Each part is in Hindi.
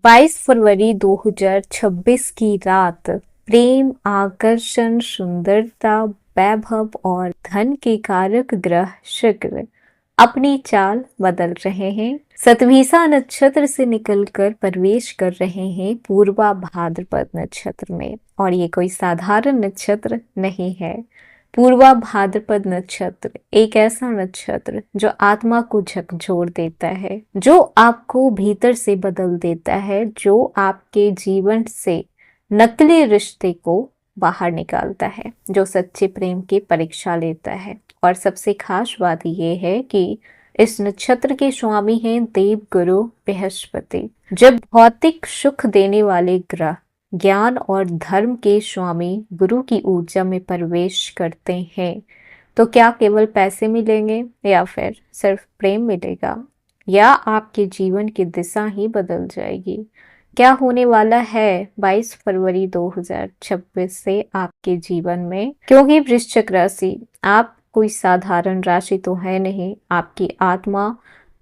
22 फरवरी 2026 की रात प्रेम, आकर्षण, सुंदरता, वैभव और धन के कारक ग्रह शुक्र अपनी चाल बदल रहे हैं। सतभिसा नक्षत्र से निकलकर प्रवेश कर रहे हैं पूर्वा भाद्रपद नक्षत्र में। और ये कोई साधारण नक्षत्र नहीं है। पूर्वा भाद्रपद नक्षत्र एक ऐसा नक्षत्र जो आत्मा को झकझोर देता है, जो आपको भीतर से बदल देता है, जो आपके जीवन से नकली रिश्ते को बाहर निकालता है, जो सच्चे प्रेम की परीक्षा लेता है। और सबसे खास बात यह है कि इस नक्षत्र के स्वामी हैं देव गुरु बृहस्पति। जब भौतिक सुख देने वाले ग्रह ज्ञान और धर्म के स्वामी गुरु की ऊर्जा में प्रवेश करते हैं तो क्या केवल पैसे मिलेंगे या फिर सिर्फ प्रेम मिलेगा, या आपके जीवन की दिशा ही बदल जाएगी? क्या होने वाला है 22 फरवरी 2026 से आपके जीवन में? क्योंकि वृश्चिक राशि आप कोई साधारण राशि तो है नहीं। आपकी आत्मा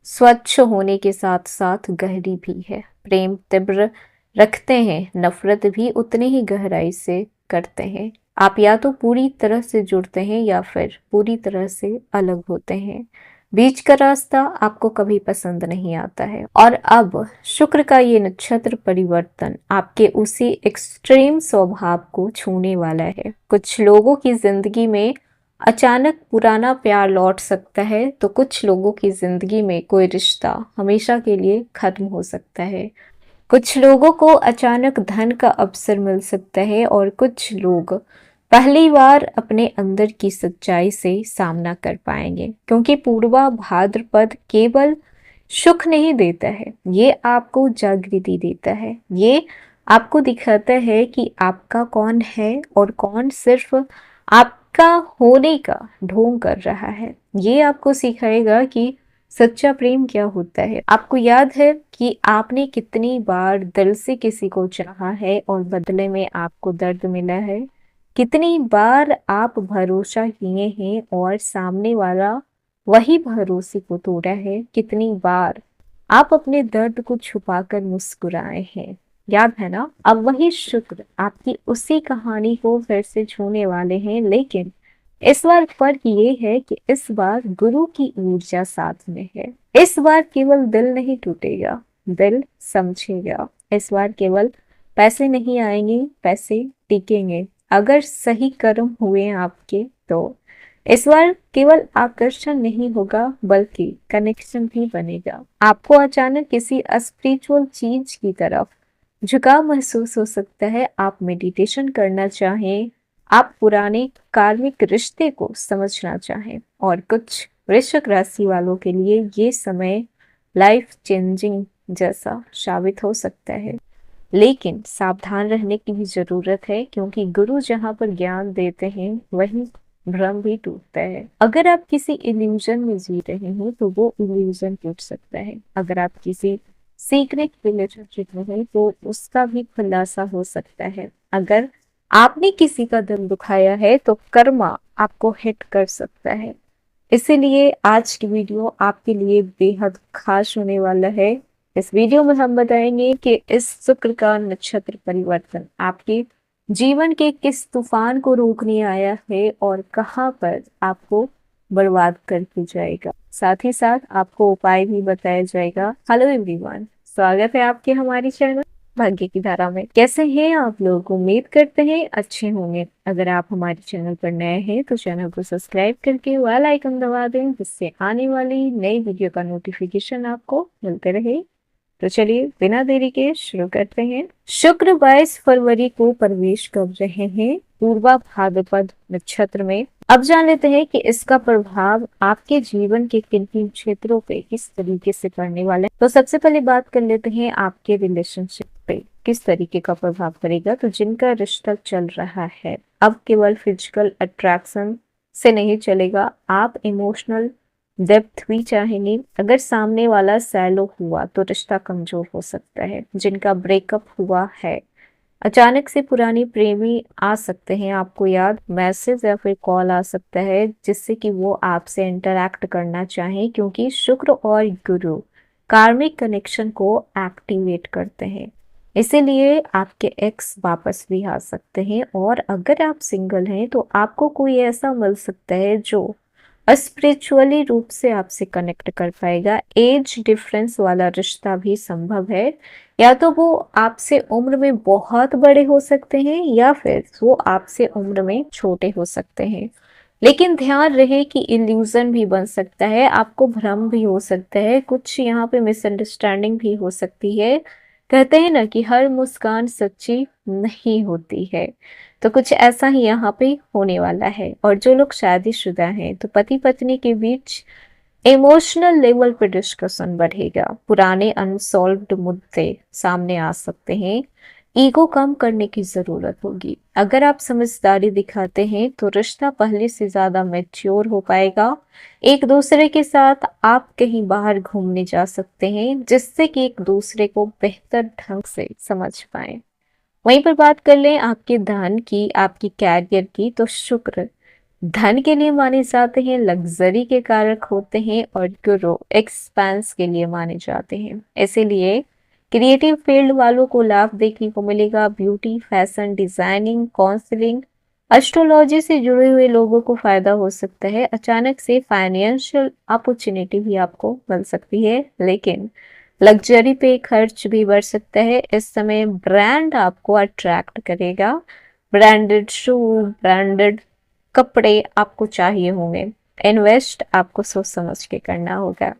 स्वच्छ होने के साथ साथ गहरी भी है। प्रेम तीव्र रखते हैं, नफरत भी उतनी ही गहराई से करते हैं। आप या तो पूरी तरह से जुड़ते हैं या फिर पूरी तरह से अलग होते हैं। बीच का रास्ता आपको कभी पसंद नहीं आता है। और अब शुक्र का ये नक्षत्र परिवर्तन आपके उसी एक्सट्रीम स्वभाव को छूने वाला है। कुछ लोगों की जिंदगी में अचानक पुराना प्यार लौट सकता है, तो कुछ लोगों की जिंदगी में कोई रिश्ता हमेशा के लिए खत्म हो सकता है। कुछ लोगों को अचानक धन का अवसर मिल सकता है और कुछ लोग पहली बार अपने अंदर की सच्चाई से सामना कर पाएंगे। क्योंकि पूर्वा भाद्रपद केवल सुख नहीं देता है, ये आपको जागृति देता है। ये आपको दिखाता है कि आपका कौन है और कौन सिर्फ आपका होने का ढोंग कर रहा है। ये आपको सिखाएगा कि सच्चा प्रेम क्या होता है। आपको याद है कि आपने कितनी बार दिल से किसी को चाहा है और बदले में आपको दर्द मिला है? कितनी बार आप भरोसा किए हैं और सामने वाला वही भरोसे को तोड़ा है? कितनी बार आप अपने दर्द को छुपाकर मुस्कुराए हैं? याद है ना? अब वही शुक्र आपकी उसी कहानी को फिर से छूने वाले हैं, लेकिन इस बार फर्क ये है कि इस बार गुरु की ऊर्जा साथ में है। इस बार केवल दिल नहीं टूटेगा, दिल समझेगा। इस बार केवल पैसे नहीं आएंगे, पैसे टिकेंगे अगर सही कर्म हुए आपके तो। इस बार केवल आकर्षण नहीं होगा बल्कि कनेक्शन भी बनेगा। आपको अचानक किसी स्पिरिचुअल चीज की तरफ झुकाव महसूस हो सकता है। आप मेडिटेशन करना चाहें, आप पुराने कार्मिक रिश्ते को समझना चाहें, और कुछ वृश्चिक राशि वालों के लिए ये समय लाइफ चेंजिंग जैसा साबित हो सकता है। लेकिन सावधान रहने की भी जरूरत है, क्योंकि गुरु जहाँ पर ज्ञान देते हैं वहीं भ्रम भी टूटता है। अगर आप किसी इल्यूजन में जी रहे हैं तो वो इल्यूजन टूट सकता है। अगर आप किसी सीक्रेट रिलेशनशिप में हैं तो उसका भी खुलासा हो सकता है। अगर आपने किसी का दिल दुखाया है तो कर्मा आपको हिट कर सकता है। इसीलिए आज की वीडियो आपके लिए बेहद खास होने वाला है। इस वीडियो में हम बताएंगे कि इस शुक्र का नक्षत्र परिवर्तन आपके जीवन के किस तूफान को रोकने आया है और कहां पर आपको बर्बाद करके जाएगा। साथ ही साथ आपको उपाय भी बताया जाएगा। हेलो एवरीवन, स्वागत है आपके हमारी चैनल भाग्य की धारा में। कैसे हैं आप लोग? उम्मीद करते हैं अच्छे होंगे। अगर आप हमारे चैनल पर नए हैं तो चैनल को सब्सक्राइब करके बेल आइकन दबा दें, जिससे आने वाली नई वीडियो का नोटिफिकेशन आपको मिलते रहे। तो चलिए बिना देरी के शुरू करते हैं। शुक्र 22 फरवरी को प्रवेश कर रहे हैं पूर्वा भाद्रपद नक्षत्र में। अब जान लेते हैं कि इसका प्रभाव आपके जीवन के किन किन क्षेत्रों पे किस तरीके से पड़ने वाला है। तो सबसे पहले बात कर लेते हैं आपके रिलेशनशिप पे किस तरीके का प्रभाव पड़ेगा। तो जिनका रिश्ता चल रहा है अब केवल फिजिकल अट्रैक्शन से नहीं चलेगा, आप इमोशनल डेप्थ भी चाहेंगे। अगर सामने वाला सैलो हुआ तो रिश्ता कमजोर हो सकता है। जिनका ब्रेकअप हुआ है, अचानक से पुरानी प्रेमी आ सकते हैं, आपको याद मैसेज या फिर कॉल आ सकता है जिससे कि वो आपसे इंटरैक्ट करना चाहें। क्योंकि शुक्र और गुरु कार्मिक कनेक्शन को एक्टिवेट करते हैं। इसीलिए आपके एक्स वापस भी आ सकते हैं, और अगर आप सिंगल हैं तो आपको कोई ऐसा मिल सकता है जो स्पिरिचुअली रूप से आपसे कनेक्ट कर पाएगा। एज डिफरेंस वाला रिश्ता भी संभव है, या तो वो आपसे उम्र में बहुत बड़े हो सकते हैं या फिर वो आपसे उम्र में छोटे हो सकते हैं। लेकिन ध्यान रहे कि इल्यूजन भी बन सकता है, आपको भ्रम भी हो सकता है, कुछ यहाँ पे मिसअंडरस्टैंडिंग भी हो सकती है। कहते हैं ना कि हर मुस्कान सच्ची नहीं होती है, तो कुछ ऐसा ही यहाँ पे होने वाला है। और जो लोग शादीशुदा हैं तो पति पत्नी के बीच इमोशनल लेवल पर डिस्कशन बढ़ेगा, पुराने अनसॉल्व्ड मुद्दे सामने आ सकते हैं, ईगो कम करने की जरूरत होगी। अगर आप समझदारी दिखाते हैं तो रिश्ता पहले से ज्यादा मैच्योर हो पाएगा। एक दूसरे के साथ आप कहीं बाहर घूमने जा सकते हैं, जिससे कि एक दूसरे को बेहतर ढंग से समझ पाए। वहीं पर बात कर लें आपके धन की, आपकी कैरियर की, तो शुक्र धन के लिए माने जाते हैं, लग्जरी के कारक होते हैं, और गुरु एक्सपेंस के लिए माने जाते हैं। इसीलिए क्रिएटिव फील्ड वालों को लाभ देखने को मिलेगा। Beauty, fashion, designing, counselling, astrology से जुड़े हुए लोगों को फायदा हो सकता है। अचानक से फाइनेंशियल अपॉर्चुनिटी भी आपको मिल सकती है, लेकिन लग्जरी पे खर्च भी बढ़ सकता है। इस समय ब्रांड आपको अट्रैक्ट करेगा, ब्रांडेड शू, ब्रांडेड कपड़े आपको चाहिए होंगे। इन्वेस्ट आपको सोच समझ के करना होगा।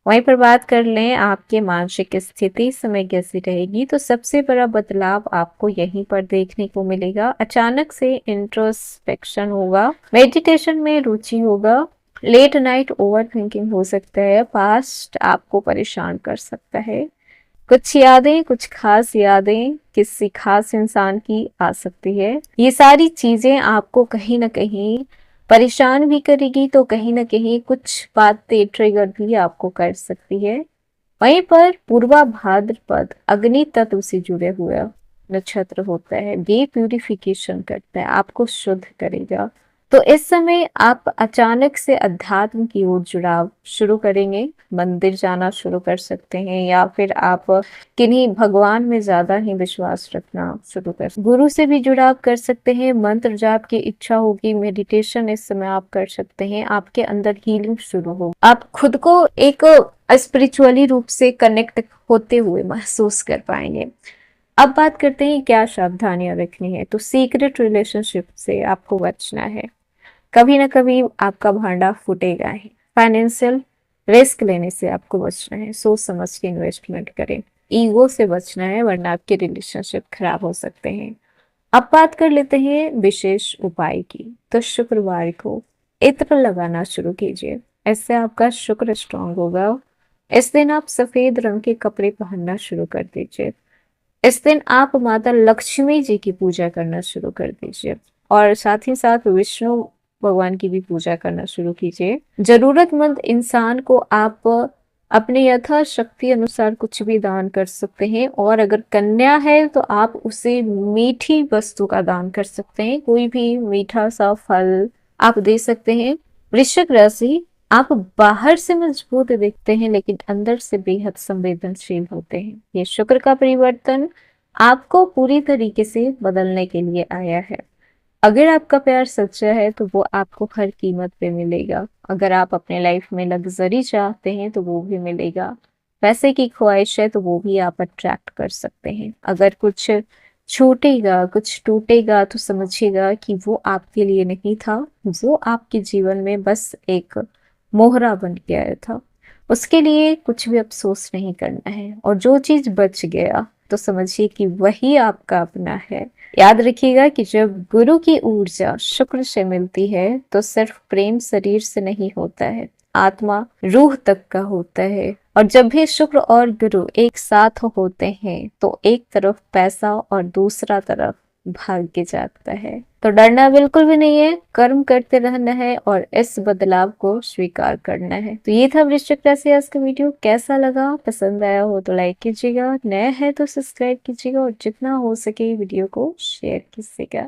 वहीं पर बात कर लें आपके मानसिक स्थिति इस समय कैसी रहेगी, तो सबसे बड़ा बदलाव आपको यहीं पर देखने को मिलेगा। अचानक से इंट्रोस्पेक्शन होगा, मेडिटेशन में रुचि होगा, लेट नाइट ओवर थिंकिंग हो सकता है, पास्ट आपको परेशान कर सकता है, कुछ यादें, कुछ खास यादें किसी खास इंसान की आ सकती है। ये सारी चीजें आपको कहीं ना कहीं परेशान भी करेगी, तो कहीं ना कहीं कुछ बातें ट्रिगर भी आपको कर सकती है। वहीं पर पूर्वा भाद्रपद अग्नि तत्व से जुड़े हुए नक्षत्र होता है, ये प्यूरिफिकेशन करता है, आपको शुद्ध करेगा। तो इस समय आप अचानक से अध्यात्म की ओर जुड़ाव शुरू करेंगे, मंदिर जाना शुरू कर सकते हैं, या फिर आप किन्हीं भगवान में ज्यादा ही विश्वास रखना शुरू कर, गुरु से भी जुड़ाव कर सकते हैं, मंत्र जाप की इच्छा होगी, मेडिटेशन इस समय आप कर सकते हैं, आपके अंदर हीलिंग शुरू हो, आप खुद को एक स्पिरिचुअली रूप से कनेक्ट होते हुए महसूस कर पाएंगे। अब बात करते हैं क्या सावधानियां रखनी है, तो सीक्रेट रिलेशनशिप से आपको बचना है, कभी ना कभी आपका भांडा फूटेगा ही। फाइनेंशियल रिस्क लेने से आपको बचना है, सोच समझ के इन्वेस्टमेंट करें, ईगो से बचना है वरना आपके रिलेशनशिप खराब हो सकते हैं। अब बात कर लेते हैं विशेष उपाय की, तो शुक्रवार को इत्र लगाना शुरू कीजिए, इससे आपका शुक्र स्ट्रांग होगा। इस दिन आप सफेद रंग के कपड़े पहनना शुरू कर दीजिए। इस दिन आप माता लक्ष्मी जी की पूजा करना शुरू कर दीजिए, और साथ ही साथ विष्णु भगवान की भी पूजा करना शुरू कीजिए। जरूरतमंद इंसान को आप अपने यथाशक्ति अनुसार कुछ भी दान कर सकते हैं, और अगर कन्या है तो आप उसे मीठी वस्तु का दान कर सकते हैं, कोई भी मीठा सा फल आप दे सकते हैं। वृश्चिक राशि, आप बाहर से मजबूत दिखते हैं लेकिन अंदर से बेहद संवेदनशील होते हैं। ये शुक्र का परिवर्तन आपको पूरी तरीके से बदलने के लिए आया है। अगर आपका प्यार सच्चा है तो वो आपको हर कीमत पे मिलेगा। अगर आप अपने लाइफ में लग्जरी चाहते हैं तो वो भी मिलेगा। पैसे की ख्वाहिश है तो वो भी आप अट्रैक्ट कर सकते हैं। अगर कुछ छूटेगा, कुछ टूटेगा, तो समझिएगा कि वो आपके लिए नहीं था, वो आपके जीवन में बस एक मोहरा बन के आया था। उसके लिए कुछ भी अफसोस नहीं करना है, और जो चीज बच गया तो समझिए कि वही आपका अपना है। याद रखिएगा कि जब गुरु की ऊर्जा शुक्र से मिलती है तो सिर्फ प्रेम शरीर से नहीं होता है, आत्मा रूह तक का होता है। और जब भी शुक्र और गुरु एक साथ होते हैं तो एक तरफ पैसा और दूसरा तरफ भाग्य जाता है। तो डरना बिल्कुल भी नहीं है, कर्म करते रहना है और इस बदलाव को स्वीकार करना है। तो ये था वृश्चिक राशि आज का वीडियो। कैसा लगा, पसंद आया हो तो लाइक कीजिएगा, नया है तो सब्सक्राइब कीजिएगा, और जितना हो सके वीडियो को शेयर कीजिएगा।